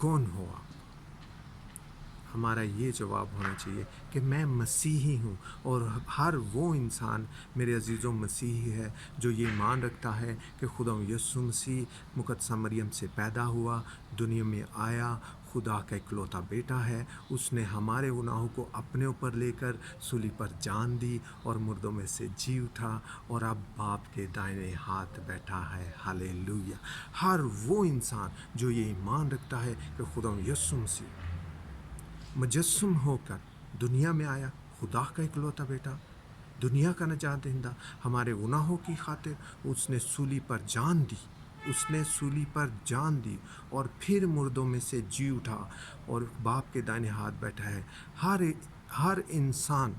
کون ہو آپ؟ ہمارا یہ جواب ہونا چاہیے کہ میں مسیحی ہوں، اور ہر وہ انسان میرے عزیزوں مسیحی ہے جو یہ ایمان رکھتا ہے کہ خدا یسوع مسیح مقدسہ مریم سے پیدا ہوا، دنیا میں آیا، خدا کا اکلوتا بیٹا ہے، اس نے ہمارے گناہوں کو اپنے اوپر لے کر صلیب پر جان دی اور مردوں میں سے جی اٹھا اور اب باپ کے دائیں ہاتھ بیٹھا ہے۔ ہالےلویا۔ ہر وہ انسان جو یہ ایمان رکھتا ہے کہ خدا یسوع مسیح مجسم ہو کر دنیا میں آیا، خدا کا اکلوتا بیٹا، دنیا کا نجات دہندہ، ہمارے گناہوں کی خاطر اس نے صلیب پر جان دی، اس نے صلیب پر جان دی اور پھر مردوں میں سے جی اٹھا اور باپ کے دائیں ہاتھ بیٹھا ہے۔ ہر انسان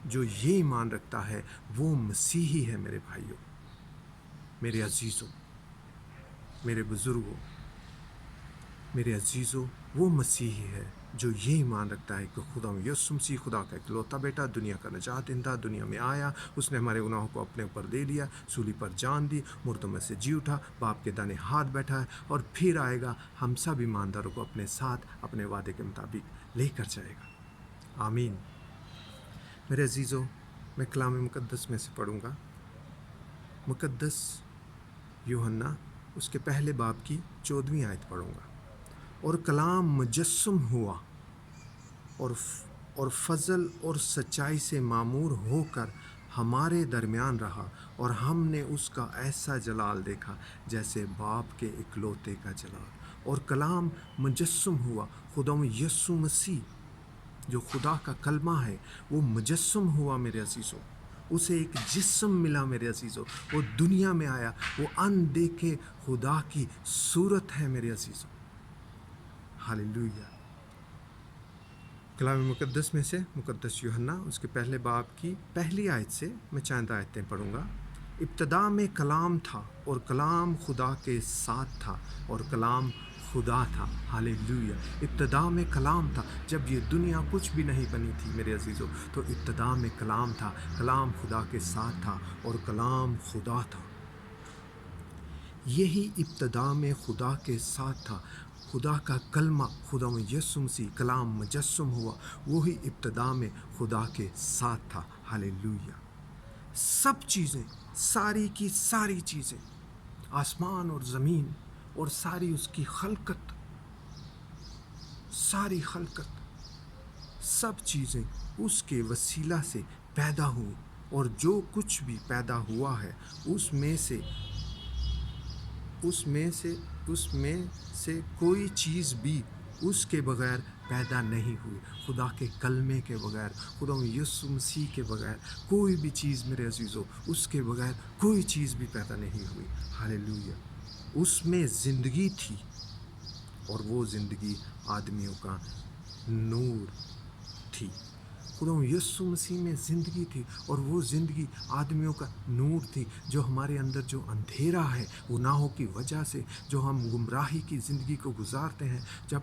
جو یہ ایمان رکھتا ہے وہ مسیحی ہے۔ میرے بھائیوں، میرے عزیزوں، میرے بزرگوں، میرے عزیزوں، وہ مسیحی ہے جو یہ ایمان رکھتا ہے کہ خدا یسوع مسیح خدا کا اکلوتا بیٹا، دنیا کا نجات دہندہ، دنیا میں آیا، اس نے ہمارے گناہوں کو اپنے اوپر لے لیا، صلیب پر جان دی، مردوں میں سے جی اٹھا، باپ کے دائیں ہاتھ بیٹھا ہے اور پھر آئے گا، ہم سب ایمانداروں کو اپنے ساتھ اپنے وعدے کے مطابق لے کر جائے گا۔ آمین۔ میرے عزیزوں، میں کلام مقدس میں سے پڑھوں گا، مقدس یوحنا اس کے پہلے باب کی 14ویں آیت پڑھوں گا۔ اور کلام مجسم ہوا اور فضل اور سچائی سے معمور ہو کر ہمارے درمیان رہا، اور ہم نے اس کا ایسا جلال دیکھا جیسے باپ کے اکلوتے کا جلال۔ اور کلام مجسم ہوا، خدا یسوع مسیح جو خدا کا کلمہ ہے وہ مجسم ہوا میرے عزیزوں، اسے ایک جسم ملا میرے عزیزوں، وہ دنیا میں آیا، وہ اندیکھے خدا کی صورت ہے میرے عزیزوں۔ ہالےلویا۔ کلام مقدس میں سے مقدس یوحنا اس کے پہلے باب کی پہلی آیت سے میں چند آیتیں پڑھوں گا۔ ابتدا میں کلام تھا اور کلام خدا کے ساتھ تھا اور کلام خدا تھا۔ ہالےلویا۔ ابتدا میں کلام تھا، جب یہ دنیا کچھ بھی نہیں بنی تھی میرے عزیزوں، تو ابتدا میں کلام تھا، کلام خدا کے ساتھ تھا اور کلام خدا تھا۔ یہی ابتدا میں خدا کے ساتھ تھا۔ خدا کا کلمہ، خدا یسوع مسیح کلام مجسم ہوا، وہی ابتدا میں خدا کے ساتھ تھا۔ ہالےلویا۔ سب چیزیں، ساری کی ساری چیزیں، آسمان اور زمین اور ساری اس کی خلقت، ساری خلقت، سب چیزیں اس کے وسیلہ سے پیدا ہوئی، اور جو کچھ بھی پیدا ہوا ہے اس میں سے کوئی چیز بھی اس کے بغیر پیدا نہیں ہوئی۔ خدا کے کلمے کے بغیر، خدا یسوع مسیح کے بغیر کوئی بھی چیز میرے عزیزوں، اس کے بغیر کوئی چیز بھی پیدا نہیں ہوئی۔ ہالےلویا۔ اس میں زندگی تھی اور وہ زندگی آدمیوں کا نور تھی۔ خدا یسوع مسیح میں زندگی تھی اور وہ زندگی آدمیوں کا نور تھی۔ جو ہمارے اندر جو اندھیرا ہے گناہوں کی وجہ سے، جو ہم گمراہی کی زندگی کو گزارتے ہیں، جب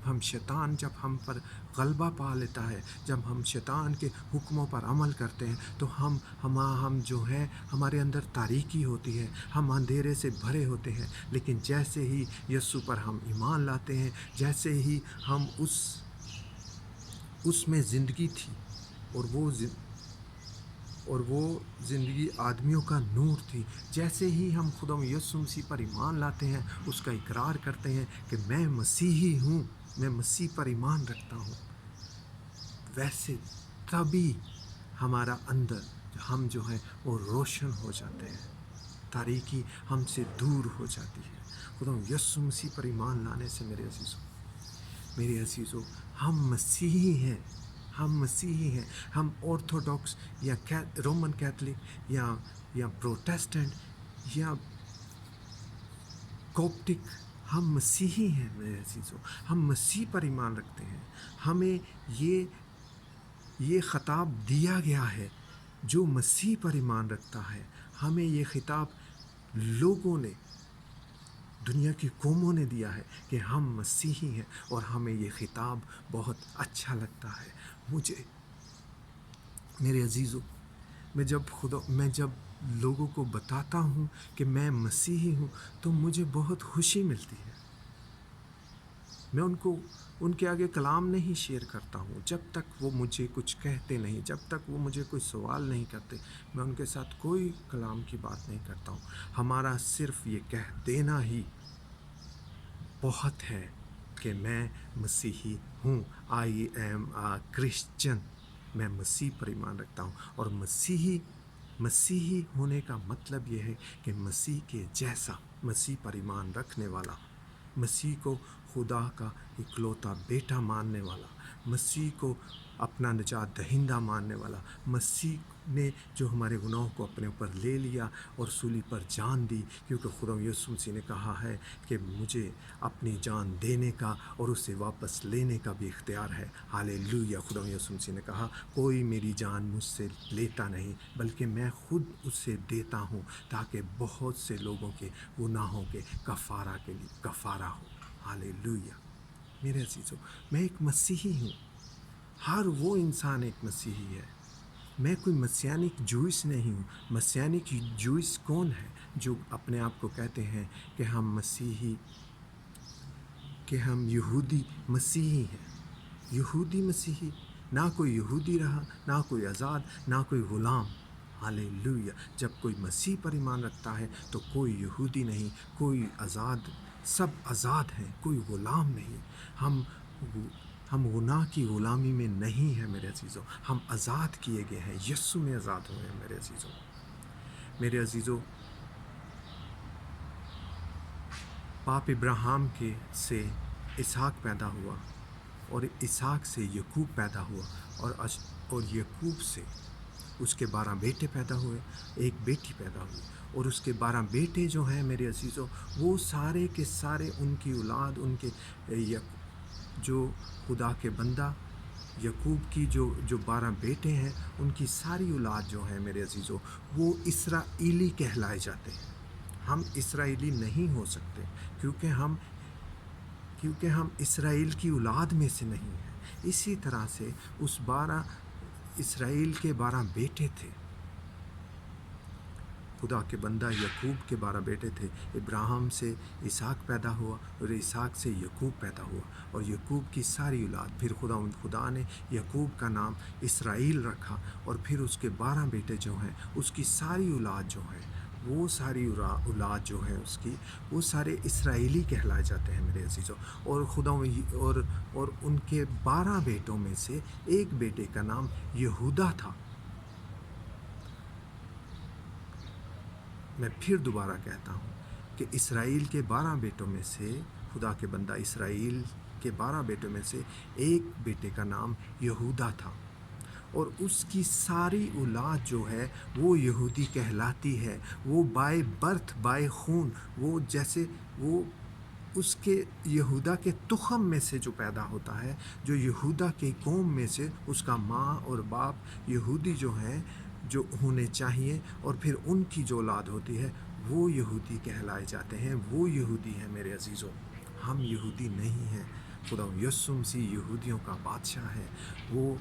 ہم پر غلبہ پا لیتا ہے، جب ہم شیطان کے حکموں پر عمل کرتے ہیں، تو ہم جو ہے ہمارے اندر تاریکی ہوتی ہے، ہم اندھیرے سے بھرے ہوتے ہیں۔ لیکن جیسے ہی یسوع پر ہم ایمان لاتے ہیں، جیسے ہی ہم اس میں زندگی تھی اور وہ زندگی آدمیوں کا نور تھی، جیسے ہی ہم خدا یسوع مسیح پر ایمان لاتے ہیں، اس کا اقرار کرتے ہیں کہ میں مسیحی ہوں، میں مسیح پر ایمان رکھتا ہوں، ویسے تبھی ہمارا اندر ہم جو ہے وہ روشن ہو جاتے ہیں، تاریکی ہم سے دور ہو جاتی ہے۔ خدا یسوع مسیح پر ایمان لانے سے میرے عزیزوں ہم مسیحی ہیں، ہم آرتھوڈاکس یا رومن کیتھولک یا پروٹیسٹنٹ یا کوپٹک، ہم مسیحی ہیں میرے عزیزوں، ہم مسیح پر ایمان رکھتے ہیں۔ ہمیں یہ خطاب دیا گیا ہے، جو مسیح پر ایمان رکھتا ہے، ہمیں یہ خطاب لوگوں نے، دنیا کی قوموں نے دیا ہے کہ ہم مسیحی ہیں، اور ہمیں یہ خطاب بہت اچھا لگتا ہے۔ میرے عزیزوں، میں جب لوگوں کو بتاتا ہوں کہ میں مسیحی ہوں تو مجھے بہت خوشی ملتی ہے، میں ان کے آگے کلام نہیں شیئر کرتا ہوں جب تک وہ مجھے کچھ کہتے نہیں، جب تک وہ مجھے کوئی سوال نہیں کرتے، میں ان کے ساتھ کوئی کلام کی بات نہیں کرتا ہوں۔ ہمارا صرف یہ کہہ دینا ہی بہت ہے کہ میں مسیحی ہوں، آئی ایم آ کرسچن، میں مسیح پر ایمان رکھتا ہوں۔ اور مسیحی ہونے کا مطلب یہ ہے کہ مسیح کے جیسا، مسیح پر ایمان رکھنے والا، مسیح کو خدا کا اکلوتا بیٹا ماننے والا، مسیح کو اپنا نجات دہندہ ماننے والا، مسیح نے جو ہمارے گناہوں کو اپنے اوپر لے لیا اور صلیب پر جان دی، کیونکہ خدا یسوع مسیح نے کہا ہے کہ مجھے اپنی جان دینے کا اور اسے واپس لینے کا بھی اختیار ہے۔ ہاللیلویہ۔ خدا یسوع مسیح نے کہا کوئی میری جان مجھ سے لیتا نہیں بلکہ میں خود اسے دیتا ہوں تاکہ بہت سے لوگوں کے گناہوں کے کفارہ کے لیے کفارہ ہو۔ ہاللیلویہ۔ میرے عزیزو، میں ایک مسیحی ہوں، ہر وہ انسان ایک مسیحی ہے۔ میں کوئی مسیانک جوئس نہیں ہوں۔ مسیانک جوئس کون ہے؟ جو اپنے آپ کو کہتے ہیں کہ ہم مسیحی، کہ ہم یہودی مسیحی ہیں۔ یہودی مسیحی، نہ کوئی یہودی رہا، نہ کوئی آزاد، نہ کوئی غلام۔ ہاللیلویہ۔ جب کوئی مسیح پر ایمان رکھتا ہے تو کوئی یہودی نہیں، کوئی آزاد، سب آزاد ہیں، کوئی غلام نہیں۔ ہم گناہ کی غلامی میں نہیں ہیں میرے عزیزو، ہم آزاد کیے گئے ہیں، یسوع میں آزاد ہوئے ہیں میرے عزیزو۔ میرے عزیزو، باپ ابراہیم کے سے اسحاق پیدا ہوا، اور اسحاق سے یعقوب پیدا ہوا، اور یعقوب سے اس کے 12 بیٹے پیدا ہوئے، ایک بیٹی پیدا ہوئی، اور اس کے 12 بیٹے جو ہیں میرے عزیزو، وہ سارے کے سارے ان کی اولاد، ان کے جو خدا کے بندہ یعقوب کی جو 12 بیٹے ہیں، ان کی ساری اولاد جو ہیں میرے عزیزو، وہ اسرائیلی کہلائے جاتے ہیں۔ ہم اسرائیلی نہیں ہو سکتے کیونکہ ہم اسرائیل کی اولاد میں سے نہیں ہیں۔ اسی طرح سے اس اسرائیل کے 12 بیٹے تھے، خدا کے بندہ یعقوب کے 12 بیٹے تھے۔ ابراہیم سے اسحاق پیدا ہوا، اور اسحاق سے یعقوب پیدا ہوا، اور یعقوب کی ساری اولاد، پھر خدا نے یعقوب کا نام اسرائیل رکھا، اور پھر اس کے 12 بیٹے جو ہیں، اس کی ساری اولاد جو ہیں، وہ ساری اولاد جو ہے اس کی، وہ سارے اسرائیلی کہلائے جاتے ہیں میرے عزیزو۔ اور خدا اور ان کے 12 بیٹوں میں سے ایک بیٹے کا نام یہودا تھا۔ میں پھر دوبارہ کہتا ہوں کہ اسرائیل کے 12 بیٹوں میں سے، خدا کے بندہ اسرائیل کے 12 بیٹوں میں سے ایک بیٹے کا نام یہودا تھا، اور اس کی ساری اولاد جو ہے وہ یہودی کہلاتی ہے۔ وہ بائے برتھ، بائے خون، وہ جیسے وہ اس کے یہودا کے تخم میں سے جو پیدا ہوتا ہے، جو یہودا کے قوم میں سے اس کا ماں اور باپ یہودی جو ہیں، جو ہونے چاہیے، اور پھر ان کی جو اولاد ہوتی ہے وہ یہودی کہلائے جاتے ہیں، وہ یہودی ہیں میرے عزیزوں۔ ہم یہودی نہیں ہیں۔ خدا یسوع مسیح یہودیوں کا بادشاہ ہے، وہ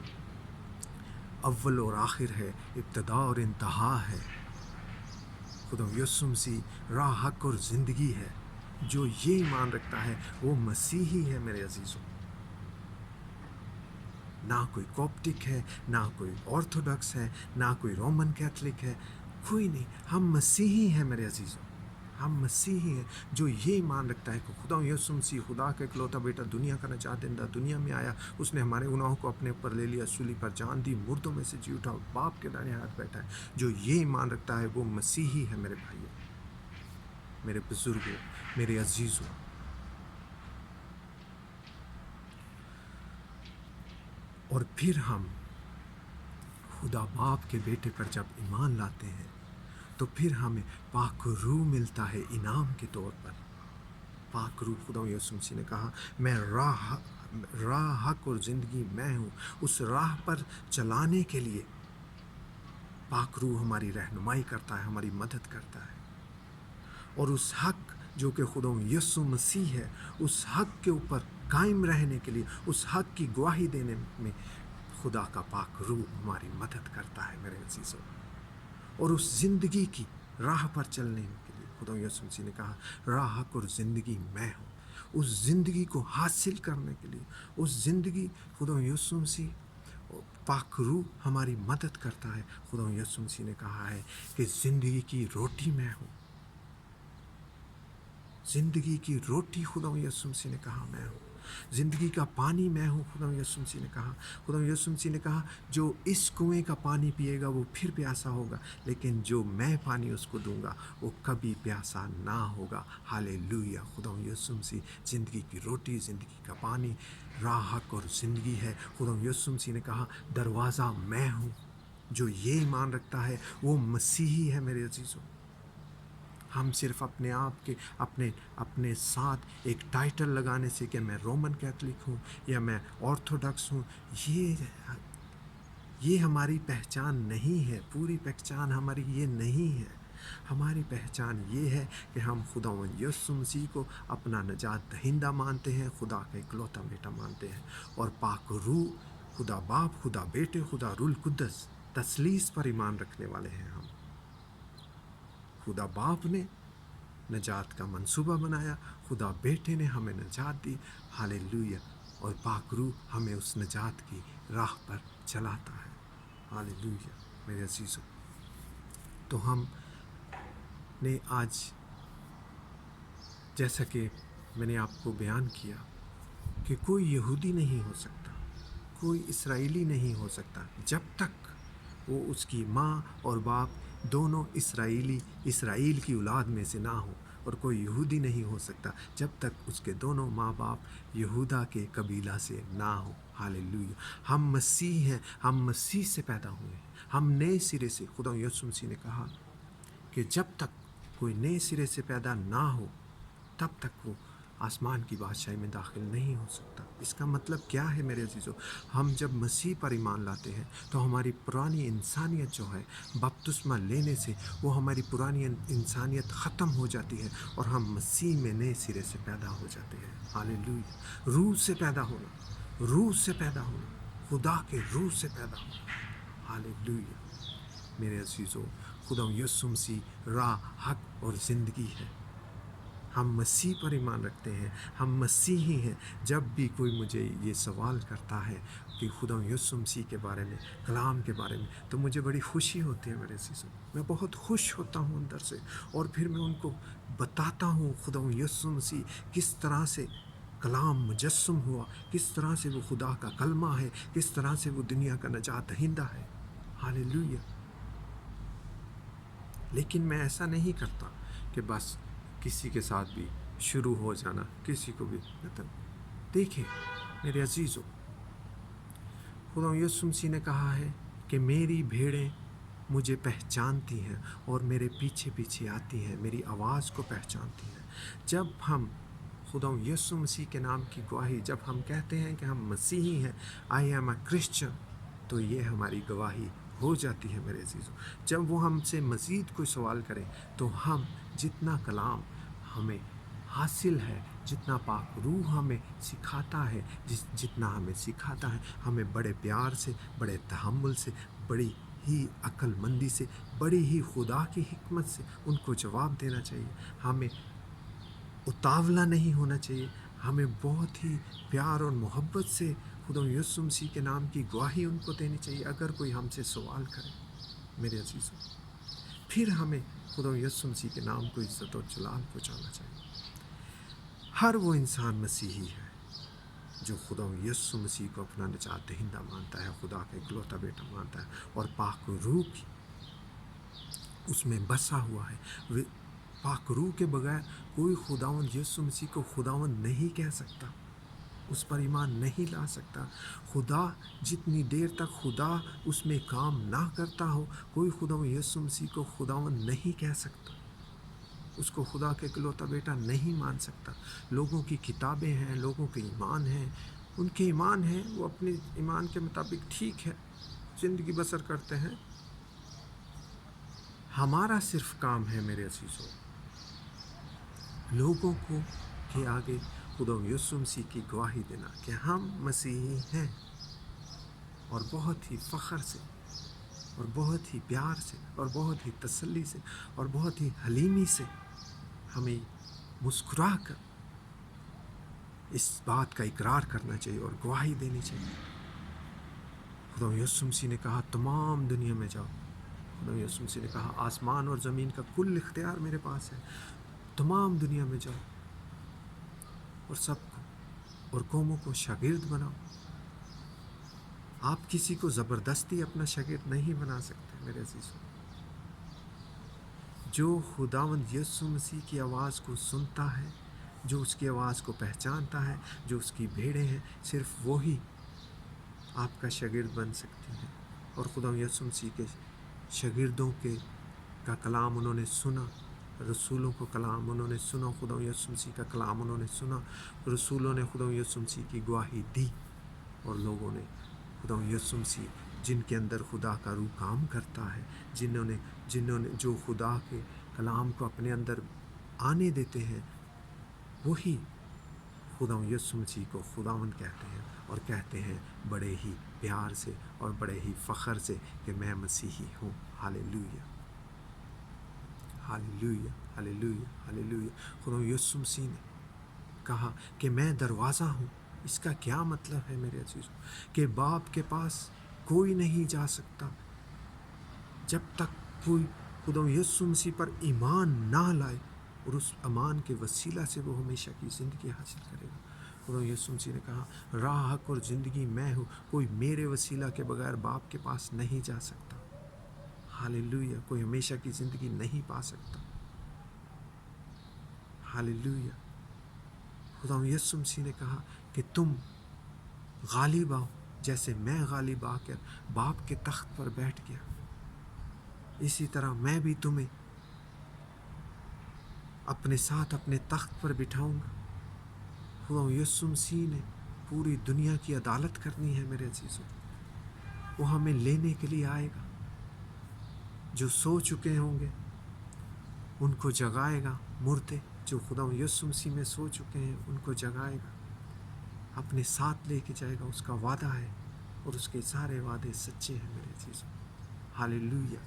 اول اور آخر ہے، ابتدا اور انتہا ہے۔ خدا یسوع مسیح راہ، حق اور زندگی ہے۔ جو یہ ایمان رکھتا ہے وہ مسیحی ہے میرے عزیزوں۔ نہ کوئی کوپٹک ہے، نہ کوئی آرتھوڈکس ہے، نہ کوئی رومن کیتھولک ہے، کوئی نہیں۔ ہم مسیحی ہیں میرے عزیزوں، ہم مسیحی ہیں۔ جو یہ ایمان رکھتا ہے کہ خدا یسوع مسیح خدا کا اکلوتا بیٹا، دنیا کا نجات دہندہ، دنیا میں آیا، اس نے ہمارے گناہوں کو اپنے اوپر لے لیا، صلیب پر جان دی، مردوں میں سے جی اٹھا، باپ کے دائیں ہاتھ بیٹھا ہے، جو یہ ایمان رکھتا ہے وہ مسیحی ہے میرے بھائیوں، میرے بزرگوں، میرے عزیزوں۔ اور پھر ہم خدا باپ کے بیٹے پر جب ایمان لاتے ہیں تو پھر ہمیں پاک روح ملتا ہے انعام کے طور پر۔ پاک روح، خدا یسوع مسیح نے کہا میں راہ، حق اور زندگی میں ہوں۔ اس راہ پر چلانے کے لیے پاک روح ہماری رہنمائی کرتا ہے، ہماری مدد کرتا ہے، اور اس حق جو کہ خدا یسوع مسیح ہے، اس حق کے اوپر قائم رہنے کے لیے، اس حق کی گواہی دینے میں خدا کا پاک روح ہماری مدد کرتا ہے میرے عزیزوں۔ اور اس زندگی کی راہ پر چلنے کے لیے خدا یسوع مسیح نے کہا راہ، حق اور زندگی میں ہوں۔ اس زندگی کو حاصل کرنے کے لیے، اس زندگی خدا یسوع مسیح پاک روح ہماری مدد کرتا ہے۔ خدا یسوع مسیح نے کہا ہے کہ زندگی کی روٹی میں ہوں، زندگی کی روٹی خدا یسوع مسیح نے کہا میں ہوں، زندگی کا پانی میں ہوں، خدا یسوع مسیح نے کہا۔ خدا یسوع مسیح نے کہا جو اس کنویں کا پانی پیے گا وہ پھر پیاسا ہوگا، لیکن جو میں پانی اس کو دوں گا وہ کبھی پیاسا نہ ہوگا۔ ہاللیلویہ! خدا یسوع مسیح زندگی کی روٹی، زندگی کا پانی، راہ، حق اور زندگی ہے۔ خدا یسوع مسیح نے کہا دروازہ میں ہوں۔ جو یہ ایمان رکھتا ہے وہ مسیحی ہے میرے عزیزوں۔ ہم صرف اپنے آپ کے اپنے ساتھ ایک ٹائٹل لگانے سے کہ میں رومن کیتھولک ہوں یا میں آرتھوڈکس ہوں، یہ ہماری پہچان نہیں ہے۔ پوری پہچان ہماری یہ نہیں ہے۔ ہماری پہچان یہ ہے کہ ہم خداوند یسوع مسیح کو اپنا نجات دہندہ مانتے ہیں، خدا کا اکلوتا بیٹا مانتے ہیں، اور پاک روح، خدا باپ، خدا بیٹے، خدا روح القدس، تثلیث پر ایمان رکھنے والے ہیں ہم۔ خدا باپ نے نجات کا منصوبہ بنایا، خدا بیٹے نے ہمیں نجات دی، ہاللیلویہ، اور پاک روح ہمیں اس نجات کی راہ پر چلاتا ہے، ہاللیلویہ میرے عزیزوں۔ تو ہم نے آج جیسا کہ میں نے آپ کو بیان کیا کہ کوئی یہودی نہیں ہو سکتا، کوئی اسرائیلی نہیں ہو سکتا جب تک وہ اس کی ماں اور باپ دونوں اسرائیل کی اولاد میں سے نہ ہو، اور کوئی یہودی نہیں ہو سکتا جب تک اس کے دونوں ماں باپ یہودا کے قبیلہ سے نہ ہو۔ ہاللیلویہ! ہم مسیح ہیں، ہم مسیح سے پیدا ہوئے ہیں، ہم نئے سرے سے، خدا یسوع مسیح نے کہا کہ جب تک کوئی نئے سرے سے پیدا نہ ہو تب تک وہ آسمان کی بادشاہی میں داخل نہیں ہو سکتا۔ اس کا مطلب کیا ہے میرے عزیزو؟ ہم جب مسیح پر ایمان لاتے ہیں تو ہماری پرانی انسانیت جو ہے بپتسمہ لینے سے وہ ہماری پرانی انسانیت ختم ہو جاتی ہے اور ہم مسیح میں نئے سرے سے پیدا ہو جاتے ہیں۔ ہاللیلویہ! روح سے پیدا ہونا، روح سے پیدا ہونا، خدا کے روح سے پیدا ہونا، ہاللیلویہ میرے عزیزو۔ خدا یسوع مسیح راہ، حق اور زندگی ہے۔ ہم مسیح پر ایمان رکھتے ہیں، ہم مسیحی ہیں۔ جب بھی کوئی مجھے یہ سوال کرتا ہے کہ خدا یسوع مسیح کے بارے میں، کلام کے بارے میں، تو مجھے بڑی خوشی ہوتی ہے میرے عزیزو۔ میں بہت خوش ہوتا ہوں اندر سے، اور پھر میں ان کو بتاتا ہوں خدا یسوع مسیح کس طرح سے کلام مجسم ہوا، کس طرح سے وہ خدا کا کلمہ ہے، کس طرح سے وہ دنیا کا نجات دہندہ ہے۔ ہاللیلویہ! لیکن میں ایسا نہیں کرتا کہ بس کسی کے ساتھ بھی شروع ہو جانا، کسی کو بھی دیکھیں میرے عزیزو، خدا یسوع مسیح نے کہا ہے کہ میری بھیڑیں مجھے پہچانتی ہیں اور میرے پیچھے پیچھے آتی ہیں، میری آواز کو پہچانتی ہیں۔ جب ہم خدا یسوع مسیح کے نام کی گواہی، جب ہم کہتے ہیں کہ ہم مسیحی ہیں، آئی ایم اے کرسچن، تو یہ ہماری گواہی ہو جاتی ہے میرے عزیزو۔ جب وہ ہم سے مزید کوئی سوال کریں تو ہم جتنا کلام ہمیں حاصل ہے، جتنا پاک روح ہمیں سکھاتا ہے، جتنا ہمیں سکھاتا ہے، ہمیں بڑے پیار سے، بڑے تحمل سے، بڑی ہی عقل مندی سے، بڑی ہی خدا کی حکمت سے ان کو جواب دینا چاہیے۔ ہمیں اتاولا نہیں ہونا چاہیے، ہمیں بہت ہی پیار اور محبت سے خدا یسوع مسیح کے نام کی گواہی ان کو دینی چاہیے اگر کوئی ہم سے سوال کرے میرے عزیزوں۔ پھر ہمیں خدا یسوع مسیح کے نام کو عزت اور جلال پہنچانا چاہیے۔ ہر وہ انسان مسیحی ہے جو خدا یسوع مسیح کو اپنا نجات دہندہ مانتا ہے، خدا کا اکلوتا بیٹا مانتا ہے، اور پاک روح کی اس میں بسا ہوا ہے۔ پاک روح کے بغیر کوئی خداوند یسوع مسیح کو خداوند نہیں کہہ سکتا، اس پر ایمان نہیں لا سکتا۔ خدا جتنی دیر تک خدا اس میں کام نہ کرتا ہو، کوئی خداوند یسوع مسیح کو خداوند نہیں کہہ سکتا، اس کو خدا کے اکلوتا بیٹا نہیں مان سکتا۔ لوگوں کی کتابیں ہیں، لوگوں کے ایمان ہیں، ان کے ایمان ہیں، وہ اپنے ایمان کے مطابق ٹھیک ہے، زندگی بسر کرتے ہیں۔ ہمارا صرف کام ہے میرے عزیزوں، لوگوں کو کے آگے خدا یسوع مسیح کی گواہی دینا کہ ہم مسیحی ہیں، اور بہت ہی فخر سے، اور بہت ہی پیار سے، اور بہت ہی تسلی سے، اور بہت ہی حلیمی سے ہمیں مسکرا کر اس بات کا اقرار کرنا چاہیے اور گواہی دینی چاہیے۔ خدا یسوع مسیح نے کہا تمام دنیا میں جاؤ۔ خدا یسوع مسیح نے کہا آسمان اور زمین کا کل اختیار میرے پاس ہے، تمام دنیا میں جاؤ اور سب کو اور قوموں کو شاگرد بناؤ۔ آپ کسی کو زبردستی اپنا شاگرد نہیں بنا سکتے میرے عزیزوں۔ جو خداوند یسوع مسیح کی آواز کو سنتا ہے، جو اس کی آواز کو پہچانتا ہے، جو اس کی بھیڑیں ہیں، صرف وہی آپ کا شاگرد بن سکتی ہیں۔ اور خدا یسوع مسیح کے شاگردوں کا کلام انہوں نے سنا، رسولوں کو کلام انہوں نے سنا، خدا یسوع مسیح کا کلام انہوں نے سنا، رسولوں نے خدا یسوع مسیح کی گواہی دی، اور لوگوں نے خدا یسوع مسیح جن کے اندر خدا کا روح کام کرتا ہے، جنہوں نے جو خدا کے کلام کو اپنے اندر آنے دیتے ہیں، وہی خدا یسوع مسیح کو خداوند کہتے ہیں، اور کہتے ہیں بڑے ہی پیار سے اور بڑے ہی فخر سے کہ میں مسیحی ہوں۔ ہاللیلویہ، ہاللیلویہ، ہاللیلویہ، ہاللیلویہ۔ خدا یسوع مسیح نے کہا کہ میں دروازہ ہوں۔ اس کا کیا مطلب ہے میرے عزیزوں؟ کہ باپ کے پاس کوئی نہیں جا سکتا جب تک کوئی خدا یسوع مسیح پر ایمان نہ لائے، اور اس ایمان کے وسیلہ سے وہ ہمیشہ کی زندگی حاصل کرے گا۔ خدا یسوع مسیح نے کہا راہ، حق اور زندگی میں ہوں، کوئی میرے وسیلہ کے بغیر باپ کے پاس نہیں جا سکتا۔ ہاللیلویہ، کوئی ہمیشہ کی زندگی نہیں پا سکتا۔ ہاللیلویہ۔ خدا یسوع مسیح نے کہا کہ تم غالب آؤ، جیسے میں غالب آ کر باپ کے تخت پر بیٹھ گیا، اسی طرح میں بھی تمہیں اپنے ساتھ اپنے تخت پر بٹھاؤں گا۔ خدا یسوع مسیح نے پوری دنیا کی عدالت کرنی ہے میرے عزیزوں۔ وہ ہمیں لینے کے لیے آئے گا۔ جو سو چکے ہوں گے ان کو جگائے گا، مردے جو خدا یسوع مسیح میں سو چکے ہیں ان کو جگائے گا، اپنے ساتھ لے کے جائے گا۔ اس کا وعدہ ہے، اور اس کے سارے وعدے سچے ہیں میرے عزیزوں۔ ہاللیلویہ۔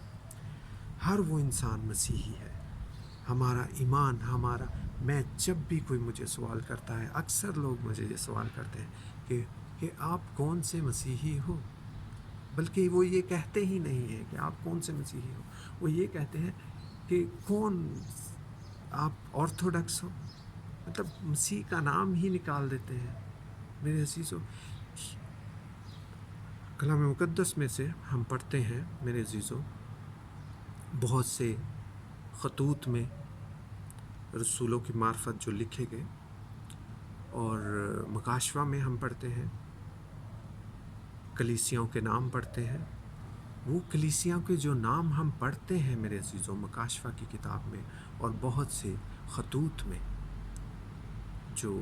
ہر وہ انسان مسیحی ہے۔ ہمارا ایمان، میں جب بھی کوئی مجھے سوال کرتا ہے، اکثر لوگ مجھے یہ سوال کرتے ہیں کہ آپ کون سے مسیحی ہو؟ بلکہ وہ یہ کہتے ہی نہیں ہیں کہ آپ کون سے مسیحی ہو، وہ یہ کہتے ہیں کہ آپ آرتھوڈکس ہو، مطلب مسیح کا نام ہی نکال دیتے ہیں میرے عزیزوں۔ کلام مقدس میں سے ہم پڑھتے ہیں میرے عزیزوں، بہت سے خطوط میں رسولوں کی معرفت جو لکھے گئے، اور مکاشفہ میں ہم پڑھتے ہیں، کلیسیاؤں کے نام پڑھتے ہیں۔ وہ کلیسیاؤں کے جو نام ہم پڑھتے ہیں میرے عزیزوں مکاشفہ کی کتاب میں، اور بہت سے خطوط میں جو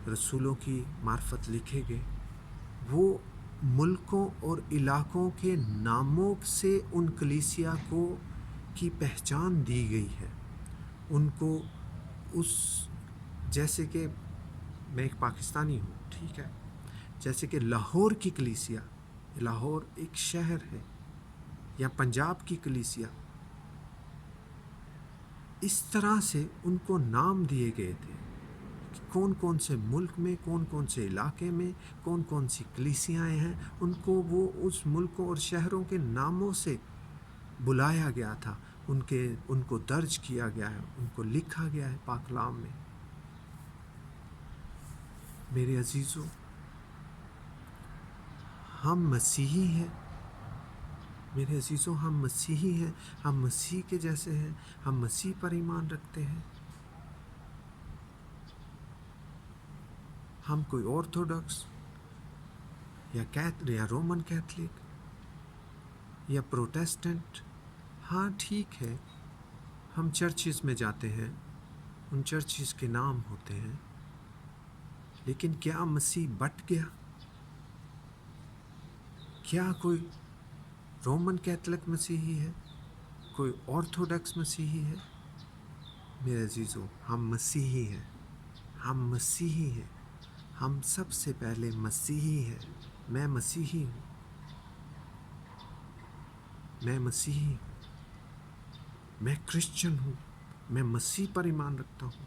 رسولوں کی معرفت لکھے گئے، وہ ملکوں اور علاقوں کے ناموں سے ان کلیسیا کی پہچان دی گئی ہے۔ ان کو جیسے کہ میں ایک پاکستانی ہوں، ٹھیک ہے، جیسے کہ لاہور کی کلیسیا، لاہور ایک شہر ہے، یا پنجاب کی کلیسیا، اس طرح سے ان کو نام دیے گئے تھے کہ کون کون سے ملک میں، کون کون سے علاقے میں کون کون سی کلیسیاں ہیں، ان کو وہ اس ملکوں اور شہروں کے ناموں سے بلایا گیا تھا، ان کو درج کیا گیا ہے، ان کو لکھا گیا ہے پاک کلام میں۔ میرے عزیزوں، ہم مسیحی ہیں، میرے عزیزوں ہم مسیحی ہیں، ہم مسیح کے جیسے ہیں، ہم مسیح پر ایمان رکھتے ہیں۔ ہم کوئی آرتھوڈکس یا رومن کیتھلک یا پروٹیسٹنٹ، ہاں ٹھیک ہے، ہم چرچز میں جاتے ہیں، ان چرچز کے نام ہوتے ہیں، لیکن کیا مسیح بٹ گیا؟ کیا کوئی رومن کیتھلک مسیحی ہے؟ کوئی آرتھوڈکس مسیحی ہے؟ میرے عزیزوں، ہم مسیحی ہیں، ہم مسیحی ہیں، ہم سب سے پہلے مسیحی ہیں۔ میں مسیحی ہوں، میں مسیحی ہوں، میں کرسچن ہوں، میں مسیح پر ایمان رکھتا ہوں۔